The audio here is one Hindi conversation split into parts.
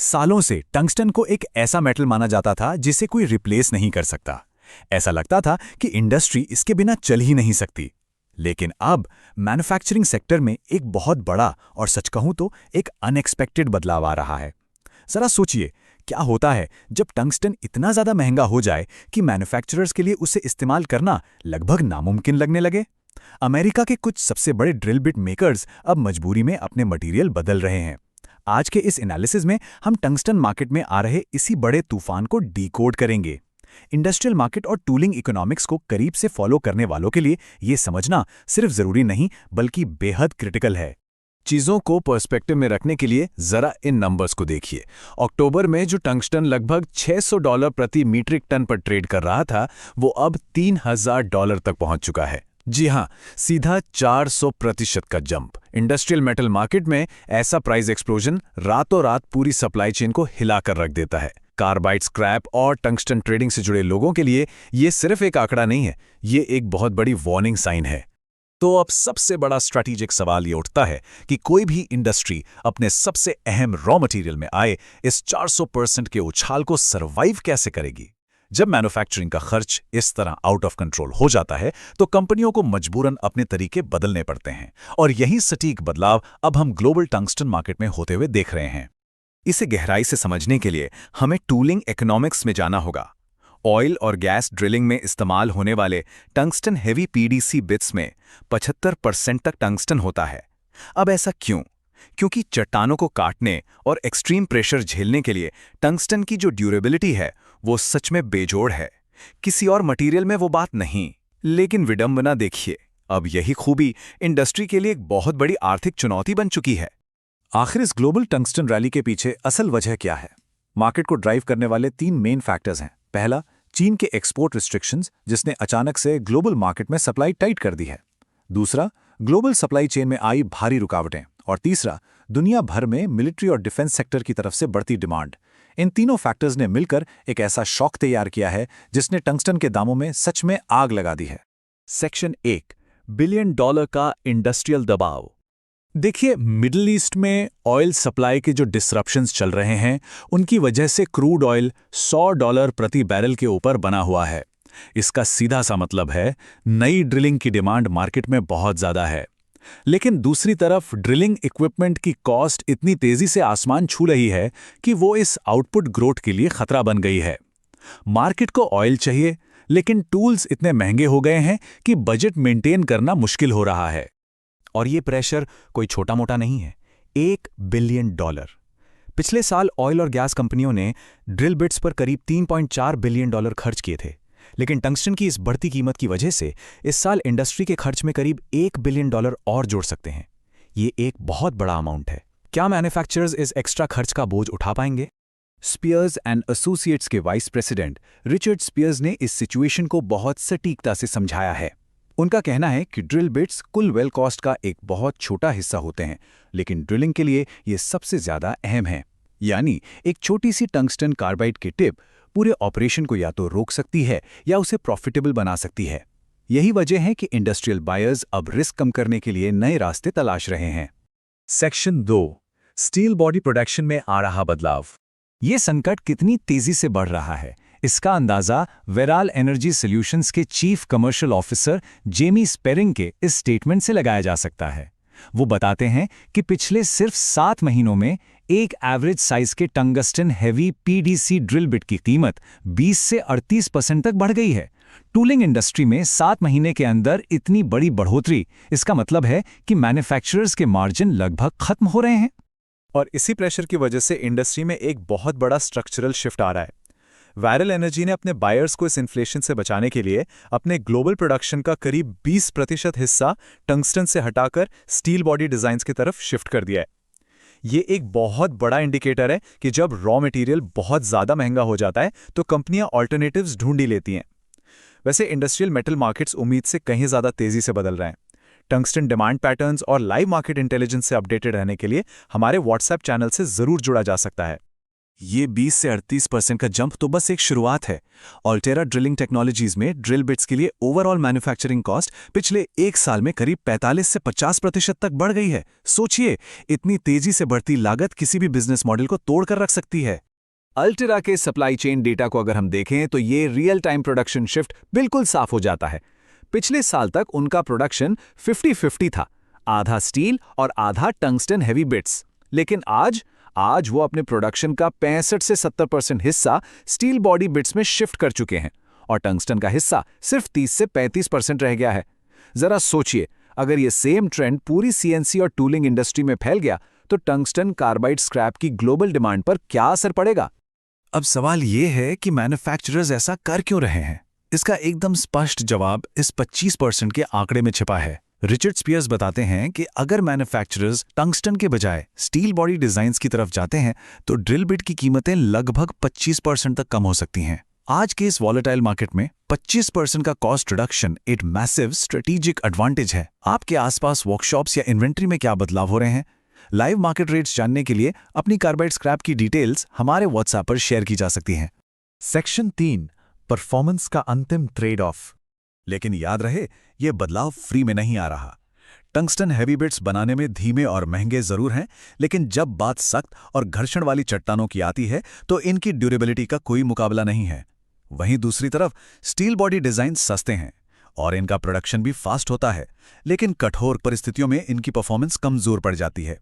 सालों से टंगस्टन को एक ऐसा मेटल माना जाता था जिसे कोई रिप्लेस नहीं कर सकता। ऐसा लगता था कि इंडस्ट्री इसके बिना चल ही नहीं सकती। लेकिन अब मैन्युफैक्चरिंग सेक्टर में एक बहुत बड़ा और सच कहूं तो एक अनएक्सपेक्टेड बदलाव आ रहा है। जरा सोचिए, क्या होता है जब टंगस्टन इतना ज़्यादा महंगा हो जाए कि मैन्युफैक्चरर्स के लिए उसे इस्तेमाल करना लगभग नामुमकिन लगने लगे। अमेरिका के कुछ सबसे बड़े ड्रिल बिट मेकर्स अब मजबूरी में अपने मटेरियल बदल रहे हैं। आज के इस एनालिसिस में हम टंगस्टन मार्केट में आ रहे इसी बड़े तूफान को डीकोड करेंगे। इंडस्ट्रियल मार्केट और टूलिंग इकोनॉमिक्स को करीब से फॉलो करने वालों के लिए ये समझना सिर्फ जरूरी नहीं बल्कि बेहद क्रिटिकल है। चीज़ों को पर्सपेक्टिव में रखने के लिए जरा इन नंबर्स को देखिए। अक्टूबर में जो टंगस्टन लगभग $600 प्रति मीट्रिक टन पर ट्रेड कर रहा था, वो अब $3000 तक पहुंच चुका है। जी हां, सीधा 400% का जंप। इंडस्ट्रियल मेटल मार्केट में ऐसा प्राइस एक्सप्लोजन रातों रात पूरी सप्लाई चेन को हिलाकर रख देता है। कार्बाइड, स्क्रैप और टंगस्टन ट्रेडिंग से जुड़े लोगों के लिए ये सिर्फ एक आंकड़ा नहीं है, ये एक बहुत बड़ी वार्निंग साइन है। तो अब सबसे बड़ा स्ट्रैटेजिक सवाल ये उठता है कि कोई भी इंडस्ट्री अपने सबसे अहम रॉ मटेरियल में आए इस 400% के उछाल को सर्वाइव कैसे करेगी। जब मैन्युफैक्चरिंग का खर्च इस तरह आउट ऑफ कंट्रोल हो जाता है तो कंपनियों को मजबूरन अपने तरीके बदलने पड़ते हैं, और यही सटीक बदलाव अब हम ग्लोबल टंगस्टन मार्केट में होते हुए देख रहे हैं। इसे गहराई से समझने के लिए हमें टूलिंग इकोनॉमिक्स में जाना होगा। ऑयल और गैस ड्रिलिंग में इस्तेमाल होने वाले टंगस्टन हेवी पीडीसी बिट्स में 75% तक टंगस्टन होता है। अब ऐसा क्यों? क्योंकि चट्टानों को काटने और एक्सट्रीम प्रेशर झेलने के लिए टंगस्टन की जो ड्यूरेबिलिटी है वो सच में बेजोड़ है। किसी और मटेरियल में वो बात नहीं। लेकिन विडंबना देखिए, अब यही खूबी इंडस्ट्री के लिए एक बहुत बड़ी आर्थिक चुनौती बन चुकी है। आखिर इस ग्लोबल टंगस्टन रैली के पीछे असल वजह क्या है? मार्केट को ड्राइव करने वाले 3 मेन फैक्टर्स हैं। पहला, चीन के एक्सपोर्ट रिस्ट्रिक्शंस, जिसने अचानक से ग्लोबल मार्केट में सप्लाई टाइट कर दी है। दूसरा, ग्लोबल सप्लाई चेन में आई भारी रुकावटें। और तीसरा, दुनिया भर में मिलिट्री और डिफेंस सेक्टर की तरफ से बढ़ती डिमांड। इन तीनों फैक्टर्स ने मिलकर एक ऐसा शॉक तैयार किया है जिसने टंगस्टन के दामों में सच में आग लगा दी है। सेक्शन 1, $1 बिलियन का इंडस्ट्रियल दबाव। देखिए, मिडिल ईस्ट में ऑयल सप्लाई के जो डिसरप्शंस चल रहे हैं उनकी वजह से क्रूड ऑयल $100 प्रति बैरल के ऊपर बना हुआ है। इसका सीधा सा मतलब है नई ड्रिलिंग की डिमांड मार्केट में बहुत ज़्यादा है। लेकिन दूसरी तरफ ड्रिलिंग इक्विपमेंट की कॉस्ट इतनी तेज़ी से आसमान छू रही है कि वो इस आउटपुट ग्रोथ के लिए खतरा बन गई है। मार्केट को ऑयल चाहिए, लेकिन टूल्स इतने महंगे हो गए हैं कि बजट मेंटेन करना मुश्किल हो रहा है। और ये प्रेशर कोई छोटा मोटा नहीं है, $1 बिलियन। पिछले साल ऑयल और गैस कंपनियों ने ड्रिल बिट्स पर करीब $3.4 बिलियन खर्च किए थे। लेकिन टंगस्टन की इस बढ़ती कीमत की वजह से इस साल इंडस्ट्री के खर्च में करीब $1 बिलियन और जोड़ सकते हैं। ये एक बहुत बड़ा अमाउंट है। क्या मैन्युफैक्चरर्स इस एक्स्ट्रा खर्च का बोझ उठा पाएंगे? स्पियर्स एंड एसोसिएट्स के वाइस प्रेसिडेंट रिचर्ड स्पियर्स ने इस सिचुएशन को बहुत सटीकता से समझाया है। उनका कहना है कि ड्रिल बिट्स कुल वेल कॉस्ट का एक बहुत छोटा हिस्सा होते हैं, लेकिन ड्रिलिंग के लिए ये सबसे ज़्यादा अहम है। यानी एक छोटी सी टंगस्टन कार्बाइड की टिप पूरे ऑपरेशन को या तो रोक सकती है या उसे प्रॉफिटेबल बना सकती है। यही वजह है कि इंडस्ट्रियल बायर्स अब रिस्क कम करने के लिए नए रास्ते तलाश रहे हैं। सेक्शन 2, स्टील बॉडी प्रोडक्शन में आ रहा बदलाव। ये संकट कितनी तेजी से बढ़ रहा है, इसका अंदाजा वेराल एनर्जी सॉल्यूशंस के chief commercial officer Jamie sparing के इस स्टेटमेंट से लगाया जा सकता है। वो बताते हैं कि पिछले सिर्फ 7 महीनों में एक एवरेज साइज के tungsten heavy PDC drill bit की कीमत 20 से 38% तक बढ़ गई है। टूलिंग इंडस्ट्री में 7 महीने के अंदर इतनी बड़ी बढ़ोतरी, इसका मतलब है कि मैन्युफैक्चरर्स के मार्जिन लगभग खत्म हो रहे हैं। और इसी प्रेशर की वजह से इंडस्ट्री में एक बहुत बड़ा स्ट्रक्चरल शिफ्ट आ रहा है। वायरल एनर्जी ने अपने बायर्स को इस इन्फ्लेशन से बचाने के लिए अपने ग्लोबल प्रोडक्शन का करीब 20% हिस्सा टंगस्टन से हटाकर स्टील बॉडी डिजाइन्स की तरफ शिफ्ट कर दिया है। ये एक बहुत बड़ा इंडिकेटर है कि जब रॉ मटेरियल बहुत ज़्यादा महंगा हो जाता है तो कंपनियां ऑल्टरनेटिव्स ढूंढ ही लेती हैं। वैसे इंडस्ट्रियल मेटल मार्केट्स उम्मीद से कहीं ज़्यादा तेज़ी से बदल रहे हैं। टंगस्टन डिमांड पैटर्न्स और लाइव मार्केट इंटेलिजेंस से अपडेटेड रहने के लिए हमारे व्हाट्सएप चैनल से ज़रूर जुड़ा जा सकता है। ये 20 से 38% का जंप तो बस एक शुरुआत है। ऑल्टेरा ड्रिलिंग टेक्नोलॉजीज में ड्रिल बिट्स के लिए ओवरऑल मैन्युफैक्चरिंग कॉस्ट पिछले 1 साल में करीब 45 से 50% तक बढ़ गई है। सोचिए, इतनी तेजी से बढ़ती लागत किसी भी बिजनेस मॉडल को तोड़कर रख सकती है। अल्टेरा के सप्लाई चेन डेटा को अगर हम देखें तो ये रियल टाइम प्रोडक्शन शिफ्ट बिल्कुल साफ हो जाता है। पिछले साल तक उनका प्रोडक्शन 50-50 था, आधा स्टील और आधा टंगस्टन हैवी बिट्स। लेकिन आज वो अपने प्रोडक्शन का 65 से 70% हिस्सा स्टील बॉडी बिट्स में शिफ्ट कर चुके हैं और टंगस्टन का हिस्सा सिर्फ 30 से 35% रह गया है। जरा सोचिए, अगर ये सेम ट्रेंड पूरी सीएनसी और टूलिंग इंडस्ट्री में फैल गया तो टंगस्टन कार्बाइड स्क्रैप की ग्लोबल डिमांड पर क्या असर पड़ेगा? अब सवाल ये है कि मैन्युफैक्चरर्स ऐसा कर क्यों रहे हैं। इसका एकदम स्पष्ट जवाब इस 25% के आंकड़े में छिपा है। रिचर्ड स्पियर्स बताते हैं कि अगर मैन्युफैक्चरर्स टंगस्टन के बजाय स्टील बॉडी डिजाइन्स की तरफ जाते हैं तो ड्रिल बिट की कीमतें लगभग 25% तक कम हो सकती हैं। आज के इस वॉलेटाइल मार्केट में 25% का कॉस्ट रिडक्शन एक मैसिव स्ट्रेटेजिक एडवांटेज है। आपके आसपास वर्कशॉप्स या इन्वेंट्री में क्या बदलाव हो रहे हैं? लाइव मार्केट रेट्स जानने के लिए अपनी कार्बाइड स्क्रैप की डिटेल्स हमारे व्हाट्सएप पर शेयर की जा सकती हैं। सेक्शन 3, परफॉर्मेंस का अंतिम ट्रेड ऑफ। लेकिन याद रहे, ये बदलाव फ्री में नहीं आ रहा। टंगस्टन हैवी बिट्स बनाने में धीमे और महंगे जरूर हैं, लेकिन जब बात सख्त और घर्षण वाली चट्टानों की आती है तो इनकी ड्यूरेबिलिटी का कोई मुकाबला नहीं है। वहीं दूसरी तरफ स्टील बॉडी डिजाइन सस्ते हैं और इनका प्रोडक्शन भी फास्ट होता है, लेकिन कठोर परिस्थितियों में इनकी परफॉर्मेंस कमजोर पड़ जाती है।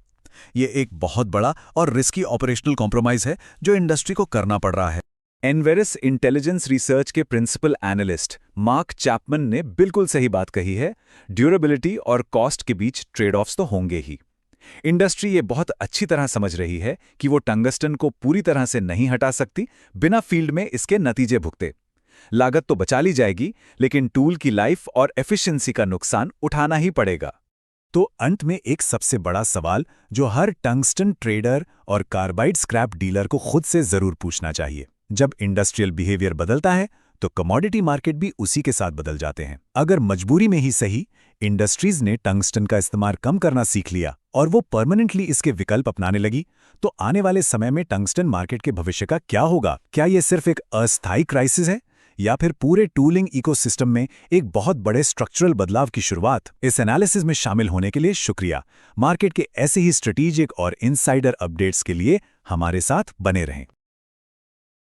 ये एक बहुत बड़ा और रिस्की ऑपरेशनल कॉम्प्रोमाइज है जो इंडस्ट्री को करना पड़ रहा है। एनवेरिस इंटेलिजेंस रिसर्च के प्रिंसिपल एनालिस्ट मार्क चैपमन ने बिल्कुल सही बात कही है। ड्यूरेबिलिटी और कॉस्ट के बीच ट्रेड ऑफ्स तो होंगे ही। इंडस्ट्री ये बहुत अच्छी तरह समझ रही है कि वो टंगस्टन को पूरी तरह से नहीं हटा सकती बिना फील्ड में इसके नतीजे भुगते। लागत तो बचा ली जाएगी, लेकिन टूल की लाइफ और एफिशिएंसी का नुकसान उठाना ही पड़ेगा। तो अंत में एक सबसे बड़ा सवाल जो हर टंगस्टन ट्रेडर और कार्बाइड स्क्रैप डीलर को खुद से जरूर पूछना चाहिए। जब इंडस्ट्रियल बिहेवियर बदलता है तो कमोडिटी मार्केट भी उसी के साथ बदल जाते हैं। अगर मजबूरी में ही सही इंडस्ट्रीज ने टंगस्टन का इस्तेमाल कम करना सीख लिया और वो परमानेंटली इसके विकल्प अपनाने लगी, तो आने वाले समय में टंगस्टन मार्केट के भविष्य का क्या होगा? क्या ये सिर्फ एक अस्थायी क्राइसिस है या फिर पूरे टूलिंग इकोसिस्टम में एक बहुत बड़े स्ट्रक्चरल बदलाव की शुरुआत? इस एनालिसिस में शामिल होने के लिए शुक्रिया। मार्केट के ऐसे ही स्ट्रेटेजिक और इनसाइडर अपडेट्स के लिए हमारे साथ बने रहें।